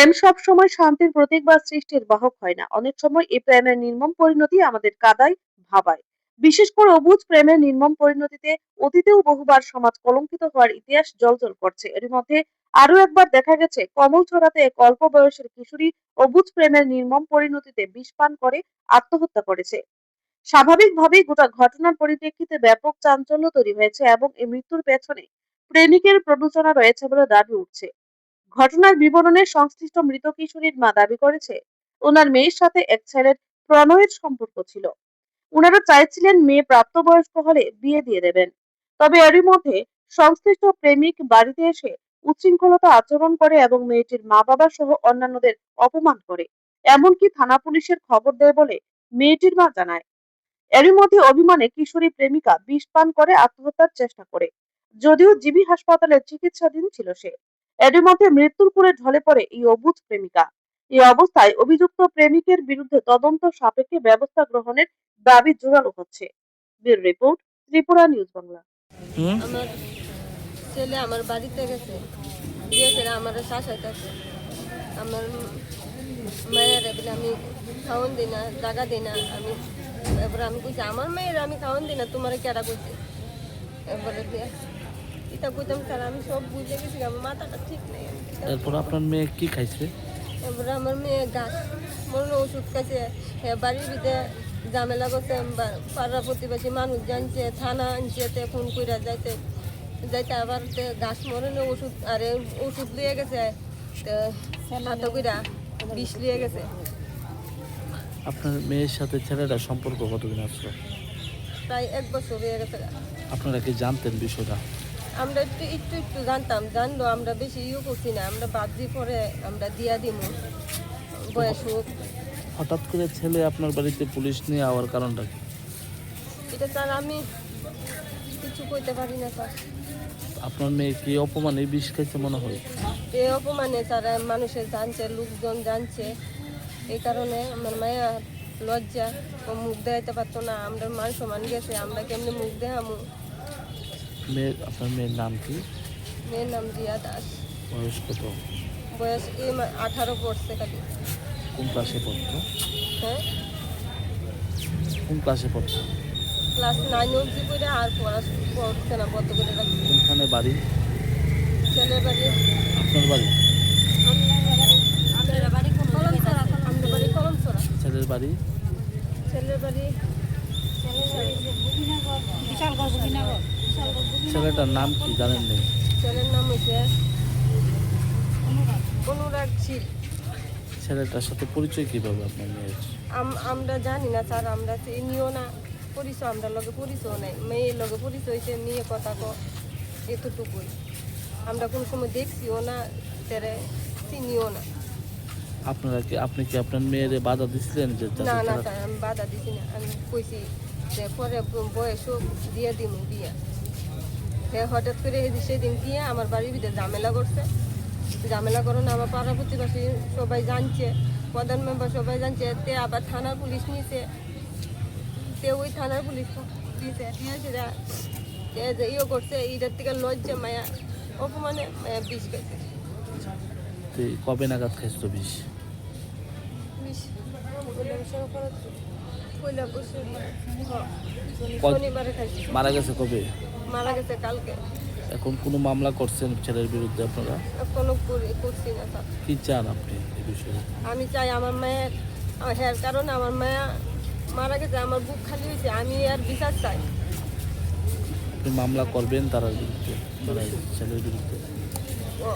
প্রেম সবসময় শান্তির প্রতীক বা সৃষ্টির বাহক হয় না। অনেক সময় এই প্রেমের নির্মম পরিণতি আমাদের কাঁদায়, ভাবায়। বিশেষ করে অবুঝ প্রেমের নির্মম পরিণতিতে অতীতেও বহুবার সমাজ কলঙ্কিত হওয়ার ইতিহাস জ্বলজ্বল করছে। এর মধ্যে আরো একবার দেখা গেছে কমলছড়াতে এক অল্প বয়সের কিশোরী অবুঝ প্রেমের নির্মম পরিণতিতে বিষ পান করে আত্মহত্যা করেছে। স্বাভাবিকভাবেই গোটা ঘটনার পরিপ্রেক্ষিতে ব্যাপক চাঞ্চল্য তৈরি হয়েছে এবং এই মৃত্যুর পেছনে প্রেমিকের প্ররোচনা রয়েছে বলে দাবি উঠছে। ঘটনার বিবরণে সংশ্লিষ্ট মৃত কিশোরীর মা দাবি করেছে, ওনার মেয়ের সাথে এক ছেলের প্রণয়ের সম্পর্ক ছিল। উনারা চাইছিলেন মেয়ে প্রাপ্তবয়স্ক হলে বিয়ে দিয়ে দেবেন। তবে এরই মধ্যে সংশ্লিষ্ট প্রেমিক বাড়িতে এসে উচ্ছৃঙ্খলতা আচরণ করে এবং মেয়েটির মা বাবা সহ অন্যান্যদের অপমান করে, এমনকি থানা পুলিশের খবর দেয় বলে মেয়েটির মা জানায়। এরই মধ্যে অভিমানে কিশোরী প্রেমিকা বিষ পান করে আত্মহত্যার চেষ্টা করে, যদিও জিবি হাসপাতালে চিকিৎসাধীন ছিল সে। এরই মধ্যে মৃত্যুর কোলে ঢলে পড়ে এই অবুঝ প্রেমিকা। এই অবস্থায় অভিযুক্ত প্রেমিকের বিরুদ্ধে তদন্ত সাপেক্ষে ব্যবস্থা গ্রহণের দাবি জোরালো হচ্ছে। Bureau report, Tripura news Bangla. আমার ছেলে আমার বাড়িতে গেছে, গিয়েছে আমার শাসার কাছে। আমার মায়ের বলে আমি খাওয়ান দিই না, জাগা দিই না। এবারে আমি কইছি আমার মেয়ের আমি খাওয়ান দিই না, তোমার কেডা কইছে? এবারে দিয়ে এটা কইতাম স্যার আমি সব বুঝে গেছি, আমার মাথাটা ঠিক নেই। এরপর আপনার মেয়ে কি খাইছে? এবারে আমার মেয়ে গাছ মরণ ওষুধ খাইছে। বাড়ির ভিতরে ঝামেলা করছে, পাড়া প্রতিবেশী মানুষ জানছে, থানা আনছে, ফোন করে যাইতে যাইতে আবার গাছ মরণে ওষুধ আরে ওষুধ লিয়ে গেছে, হাতে কইরা বিষ লিয়ে গেছে। আপনার মেয়ের সাথে ছেলেটার সম্পর্ক কতদিন আসলো? প্রায় 1 বছর হয়ে গেছে। আপনারা কি জানতেন বিষয়টা? আমরা একটু জানতাম, জানলো আমরা বেশি করছি না, আমরা ভাবছি পরে আমরা দিয়া দিব বয়স হোক। হঠাৎ করে ছেলে আপনার বাড়িতে পুলিশ নিয়ে আওয়ার কারণটা কি? এটা স্যার আমি কিছু কইতে পারি না স্যার। আপনার মেয়ে কি অপমানে বিষ খাইছে মনে হয়? এই অপমানে স্যার মানুষের জানছে, লোকজন জানছে, এই কারণে আমার মায়া লজ্জা ও মুখ দেখাইতে পারতো না। আমরা মান সম্মান গেছে, আমরা কেমনি মুখ দেখামু? আপনার মেয়ের নাম কি? মেয়ের নাম রিয়া দাস। বয়স কত? বয়স এই 18 পড়ছে খালি। কোন ক্লাসে পড়তো? হ্যাঁ, কোন ক্লাসে পড়তো? ক্লাস 9 অবধি করে আর পড়ছে না, বন্ধ করে রাখছে। কোনখানে বাড়ি? ছেলের বাড়ি আপনার বাড়ি? আমাদের বাড়ি কলমছড়া। ছেলের বাড়ি? ছেলের বাড়ি ছেলেটার নাম কি জানেন নেই? ছেলের নাম হচ্ছে অনুরাগ শীল। ছেলেটার সাথে পরিচয় কিভাবে আপনার মেয়ের? আমরা জানি না স্যার, আমরা চিনিও না, পরিচয় আমরা লগে পরিচয় নাই। মেয়ের লগে পরিচয় হয়েছে, নিয়ে কথা এতটুকুই। আমরা কোনো সময় দেখছিও না, তেরে চিনিও না। আপনি কি আপনার মেয়েরে বাধা দিছিলেন যে না না স্যার, আমি বাধা দিছি না। আমি কইছি যে পরে বয়স হোক দিয়ে দিমু বিয়া। হঠাৎ করে সেদিন গিয়ে আমার বাড়ির ভিতরে ঝামেলা করছে। ঝামেলা করুন আমার পাড়া প্রতিবেশী সবাই জানছে, প্রধান মেম্বার সবাই জানছে। তে আবার থানার পুলিশ নিয়েছে, ওই থানার পুলিশ দিয়েছে, ইয়ে করছে। এইটার থেকে লজ্জা মায়া অপমানে মায়া বিষ খাইছে। কবে নাগাদ খাইছো বিষ? শনিবারে খাইছে। মারা গেছে কবে? মারা গেছে কালকে। এখন কোনো মামলা করছেন ছেলের বিরুদ্ধে আপনারা? কোনো করছি না স্যার। কি চান আপনি এই বিষয়ে? আমি চাই আমার মায়ের হ্যাঁ, কারণ আমার মায়া মারা গেছে, আমার বুক খালি হয়েছে, আমি আর বিচার চাই। আপনি মামলা করবেন তার বিরুদ্ধে, ছেলের বিরুদ্ধে? ও